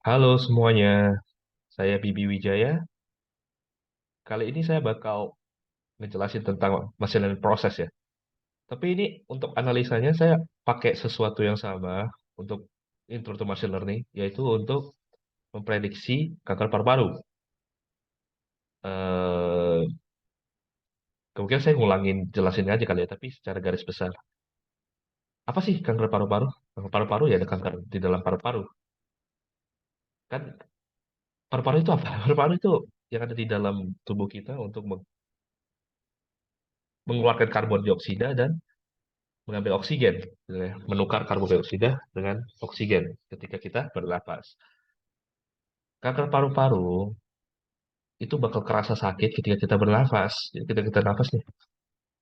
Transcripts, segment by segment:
Halo semuanya, saya Bibi Wijaya. Kali ini saya bakal ngejelasin tentang machine learning proses ya. Tapi ini untuk analisanya saya pakai sesuatu yang sama untuk intro to machine learning, yaitu untuk memprediksi kanker paru-paru. Eh, Kemungkinan saya ngulangin jelasinnya aja kali ya, tapi secara garis besar. Apa sih kanker paru-paru? Kanker paru-paru ya ada kanker di dalam paru-paru. Kan paru-paru itu apa? Paru-paru itu yang ada di dalam tubuh kita untuk mengeluarkan karbon dioksida dan mengambil oksigen, gitu ya. Menukar karbon dioksida dengan oksigen ketika kita bernapas. Kanker paru-paru itu bakal kerasa sakit ketika kita bernapas. Jadi ketika kita nafas nih,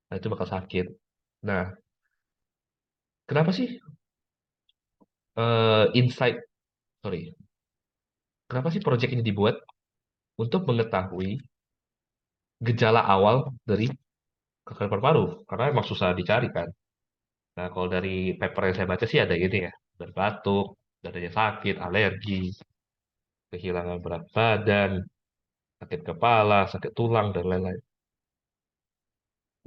nah itu bakal sakit. Nah, kenapa sih insight, sorry, kenapa sih proyek ini dibuat untuk mengetahui gejala awal dari kanker paru-paru? Karena emang susah dicari kan. Nah, kalau dari paper yang saya baca sih ada ini ya, berbatuk, dadanya sakit, alergi, kehilangan berat badan, sakit kepala, sakit tulang, dan lain-lain.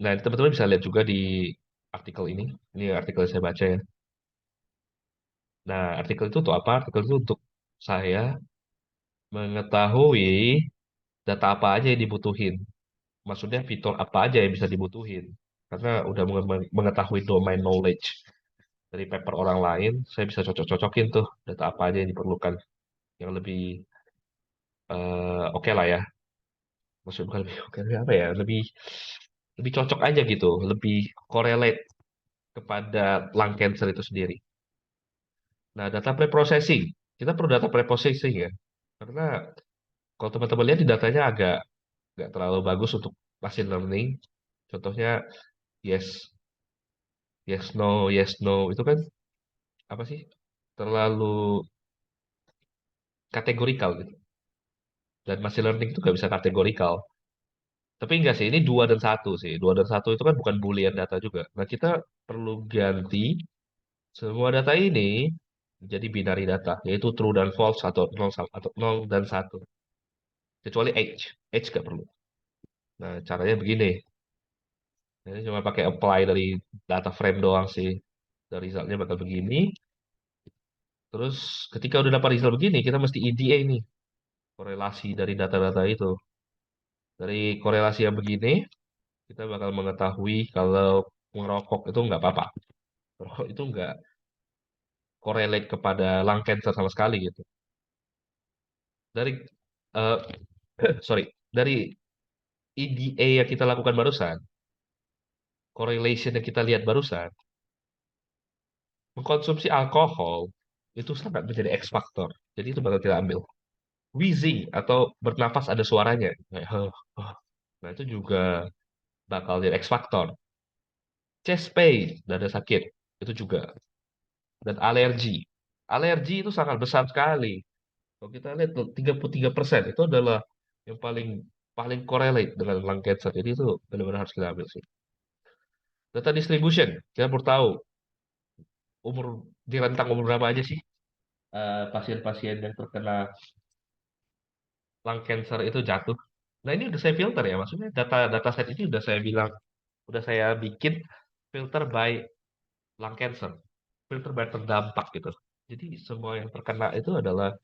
Nah, teman-teman bisa lihat juga di artikel ini. Ini artikel yang saya baca ya. Nah, artikel itu untuk apa? Artikel itu untuk saya mengetahui data apa aja yang dibutuhin. Maksudnya fitur apa aja yang bisa dibutuhin. Karena udah mengetahui domain knowledge dari paper orang lain, saya bisa cocok-cocokin tuh data apa aja yang diperlukan. Yang lebih oke lah ya. Maksudnya bukan lebih oke, lebih apa ya? Lebih lebih cocok aja gitu. Lebih correlate kepada lung cancer itu sendiri. Nah, data pre-processing. Kita perlu data pre-processing ya. Karena kalau teman-teman lihat di datanya agak nggak terlalu bagus untuk machine learning. Contohnya yes, yes, no. Itu kan apa sih? Terlalu kategorikal gitu. Dan machine learning itu nggak bisa kategorikal. Tapi enggak sih, ini dua dan satu sih. Dua dan satu itu kan bukan boolean data juga. Nah, kita perlu ganti semua data ini menjadi binary data, yaitu true dan false atau nol dan satu. Kecuali age. Age nggak perlu. Nah, caranya begini. Ini cuma pakai apply dari data frame doang sih. Dan resultnya bakal begini. Terus ketika udah dapat result begini, kita mesti EDA nih. Korelasi dari data-data itu. Dari korelasi yang begini, kita bakal mengetahui kalau merokok itu nggak apa-apa. Merokok itu nggak correlate kepada lung cancer sama sekali gitu. Dari, eh, sorry, dari EDA yang kita lakukan barusan, correlation yang kita lihat barusan, mengkonsumsi alkohol itu sangat menjadi X factor. Jadi itu bakal kita ambil. Wheezing atau bernafas ada suaranya. Kayak, "Huh, huh." Nah, itu juga bakal jadi X factor. Chest pain, dada sakit, itu juga. Dan alergi. Alergi itu sangat besar sekali. Kalau kita lihat tuh, 33% itu adalah yang paling paling correlate dengan lung cancer. Jadi itu benar-benar harus kita ambil sih. Data distribution, kita perlu tahu umur di rentang umur berapa aja sih pasien-pasien yang terkena lung cancer itu jatuh. Nah, ini udah saya filter ya, maksudnya data data set ini udah saya bilang, udah saya bikin filter by lung cancer, filter by terdampak gitu. Jadi semua yang terkena itu adalah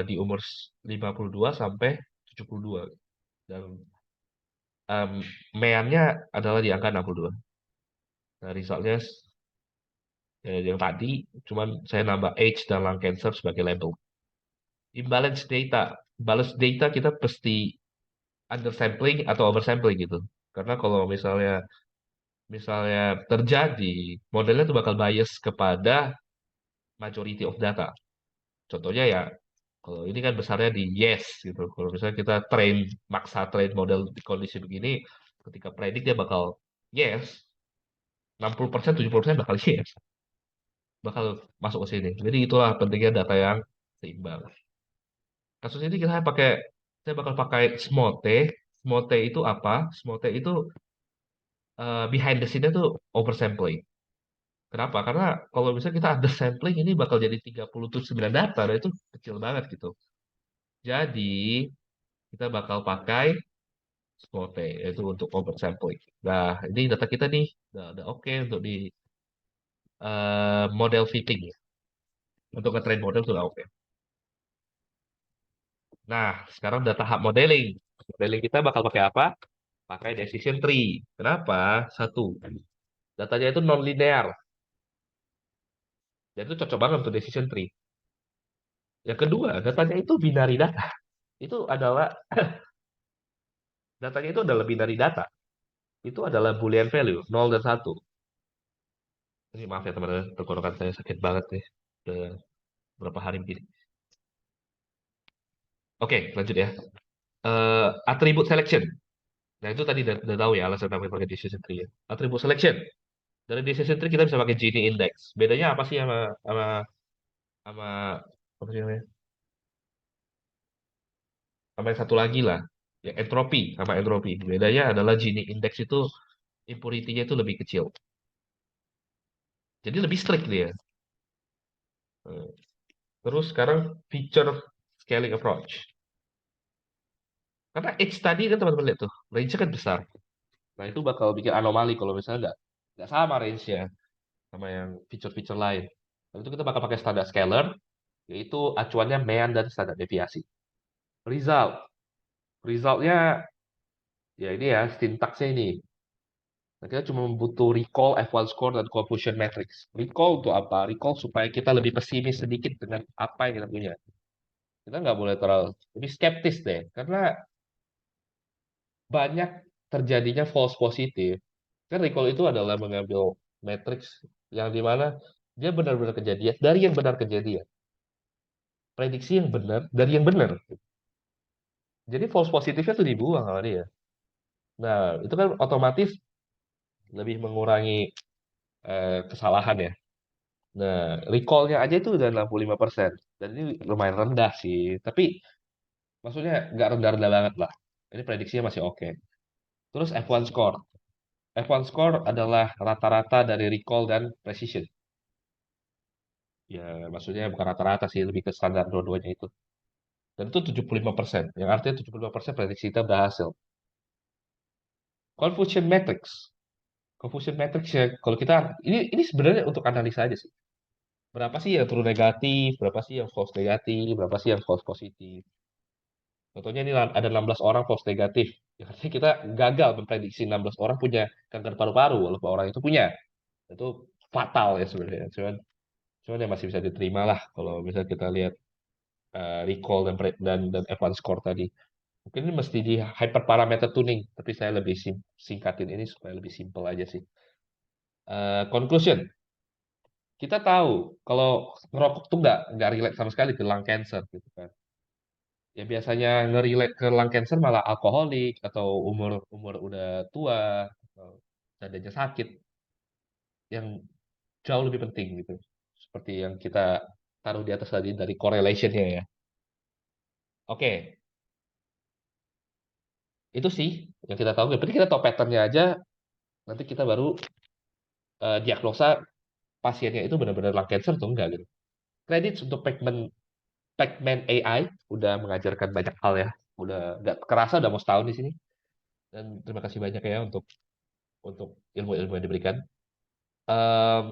di umur 52 sampai 72 dan em, meannya adalah di angka 62. Nah, resultnya yang tadi cuman saya nambah age dan lung cancer sebagai label. Imbalance data. Imbalance data kita pasti undersampling atau oversampling gitu. Karena kalau misalnya misalnya terjadi, modelnya tuh bakal bias kepada majority of data. Contohnya ya, kalau ini kan besarnya di yes gitu. Kalau misalnya kita maksa train model di kondisi begini, ketika predik dia bakal yes, 60%, 70% bakal yes, bakal masuk ke sini. Jadi itulah pentingnya data yang seimbang. Kasus ini saya bakal pakai Smote. Smote itu apa? Smote itu behind the scene-nya tuh oversampling. Kenapa? Karena kalau misalnya kita ada sampling ini bakal jadi 39 data, dan itu kecil banget gitu. Jadi kita bakal pakai Spot, yaitu untuk over sampling. Nah, ini data kita nih udah oke untuk di model fitting ya. Untuk nge-train model sudah oke. Nah, sekarang udah tahap modeling. Modeling kita bakal pakai apa? Pakai decision tree. Kenapa? Satu, datanya itu non-linear. Dan itu cocok banget untuk decision tree. Yang kedua, datanya itu binary data. Itu adalah datanya itu adalah binary data. Itu adalah Boolean value, nol dan satu. Ini maaf ya teman-teman, tenggorokan saya sakit banget nih. Udah berapa hari begini. Oke, lanjut ya. Attribute selection. Nah, itu tadi udah tahu ya alasan kenapa pakai decision tree ya. Attribute selection. Dari decision tree kita bisa pakai Gini index. Bedanya apa sih sama sama apa sih namanya? Sama yang satu lagi lah. Ya, entropi sama entropi. Bedanya adalah Gini index itu impurity-nya itu lebih kecil. Jadi lebih strict dia. Eh, Terus sekarang feature scaling approach. Karena H tadi kan teman-teman lihat tuh, range-nya kan besar. Nah, itu bakal bikin anomali kalau misalnya nggak sama range-nya sama yang feature-feature lain. Lalu itu kita bakal pakai standar scalar, yaitu acuannya mean dan standar deviasi. Result. Resultnya ya ini ya, sintaksnya ini. Nah, kita cuma butuh recall, F1 score, dan confusion matrix. Recall untuk apa? Recall supaya kita lebih pesimis sedikit dengan apa yang kita punya. Kita nggak boleh terlalu lebih skeptis deh, karena banyak terjadinya false positif. Kan recall itu adalah mengambil matrix yang dimana dia benar-benar kejadian dari yang benar kejadian, prediksi yang benar dari yang benar. Jadi false positifnya tuh dibuang sama dia. Nah, itu kan otomatis lebih mengurangi kesalahan ya. Nah, recall-nya aja itu udah 65%. Dan ini lumayan rendah sih. Tapi maksudnya nggak rendah-rendah banget lah. Ini prediksinya masih oke. Terus F1 score. F1 score adalah rata-rata dari recall dan precision. Ya, maksudnya bukan rata-rata sih, lebih ke standar dua-duanya itu. Dan itu 75%. Yang artinya 75% prediksi kita berhasil. Confusion matrix. Confusion matrix ya, kalau kita, ini sebenarnya untuk analisa aja sih. Berapa sih yang true negatif, berapa sih yang false negatif, berapa sih yang false positif. Contohnya ini ada 16 orang false negatif. Ya, artinya kita gagal memprediksi 16 orang punya kanker paru-paru, walaupun orang itu punya. Itu fatal ya sebenarnya. Cuman ya masih bisa diterima lah kalau misalnya kita lihat recall dan advance score tadi. Mungkin ini mesti di hyperparameter tuning, tapi saya lebih singkatin ini supaya lebih simple aja sih. Conclusion, kita tahu kalau ngerokok tuh nggak relate sama sekali ke lung cancer gitu kan. Ya biasanya ngerelate ke lung cancer malah alkoholik atau umur umur udah tua atau adanya sakit yang jauh lebih penting gitu. Seperti yang kita taruh di atas tadi dari correlation-nya ya. Oke, itu sih yang kita tahu. Berarti kita tahu pattern-nya aja, nanti kita baru diagnosa pasiennya itu benar-benar lung cancer atau enggak gitu. Kredit untuk Pacman AI udah mengajarkan banyak hal ya. Udah nggak kerasa udah mau setahun di sini. Dan terima kasih banyak ya untuk ilmu-ilmu yang diberikan.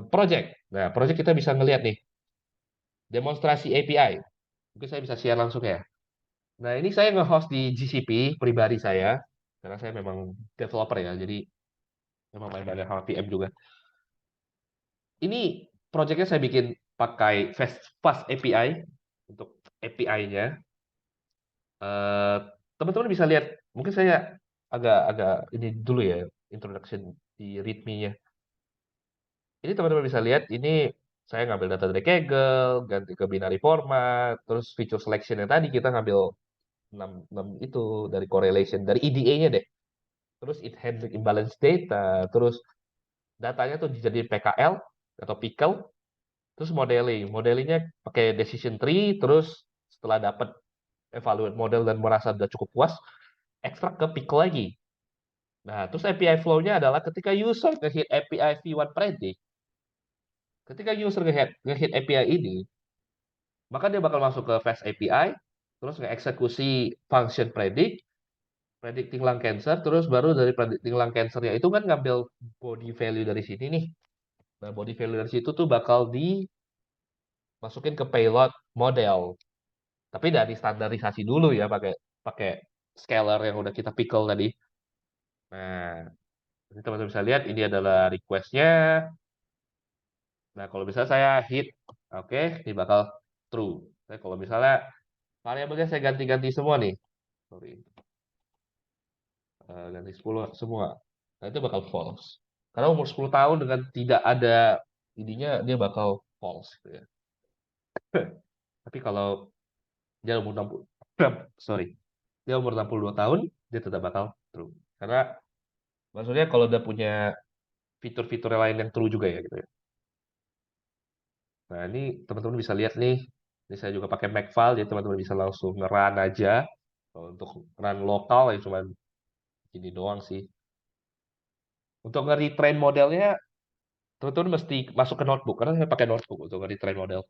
Project. Nah, project kita bisa ngelihat nih demonstrasi API. Mungkin saya bisa share langsung ya. Nah, ini saya nge-host di GCP pribadi saya karena saya memang developer ya. Jadi memang main banyak sama PM juga. Ini projectnya saya bikin pakai Fast API untuk API-nya. Eh, Teman-teman bisa lihat, mungkin saya agak ini dulu ya, introduction di README-nya. Ini teman-teman bisa lihat, ini saya ngambil data dari Kaggle, ganti ke binary format, terus feature selection yang tadi kita ngambil 6 itu dari correlation, dari EDA-nya deh. Terus it handling imbalance data, terus datanya tuh jadi PKL atau pickle, terus modeling. Modelingnya pakai decision tree, terus setelah dapat evaluate model dan merasa sudah cukup puas, ekstrak ke pickle lagi. Nah, terus API flow-nya adalah ketika user nge-hit API V1 predict, Ketika user ngehit API ini, maka dia bakal masuk ke Fast API, terus ngeeksekusi function predicting lung cancer, terus baru dari predicting lung cancer-nya itu kan ngambil body value dari sini nih. Nah, body value dari situ tuh bakal dimasukin ke payload model. Tapi dari standarisasi dulu ya, pakai pakai scalar yang udah kita pickle tadi. Nah, ini teman-teman bisa lihat ini adalah request-nya. Nah, kalau misalnya saya hit, oke, ini bakal true. Nah, kalau misalnya variabelnya saya ganti-ganti semua nih, sorry, ganti 10 semua. Nah, itu bakal false. Karena umur 10 tahun dengan tidak ada ininya, dia bakal false, gitu ya. Tapi kalau dia umur 60, sorry, dia umur 62 tahun, dia tetap bakal true. Karena maksudnya kalau udah punya fitur-fitur lain yang true juga ya gitu ya. Nah, ini teman-teman bisa lihat nih. Ini saya juga pakai Makefile, jadi teman-teman bisa langsung nge-run aja. Kalau untuk run lokal ya cuma gini doang sih. Untuk nge-retrain modelnya, teman-teman mesti masuk ke notebook, karena saya pakai notebook untuk nge-retrain model.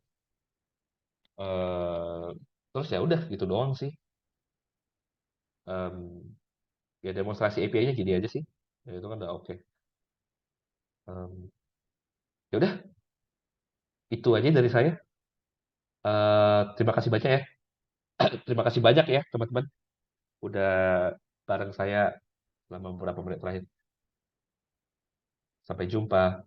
Eh, terus ya udah gitu doang sih. Em, ya demonstrasi API-nya gini aja sih. Ya, itu kan udah oke. Ya udah, itu aja dari saya. Terima kasih banyak ya. Terima kasih banyak ya teman-teman. Udah bareng saya selama beberapa menit terakhir. Sampai jumpa.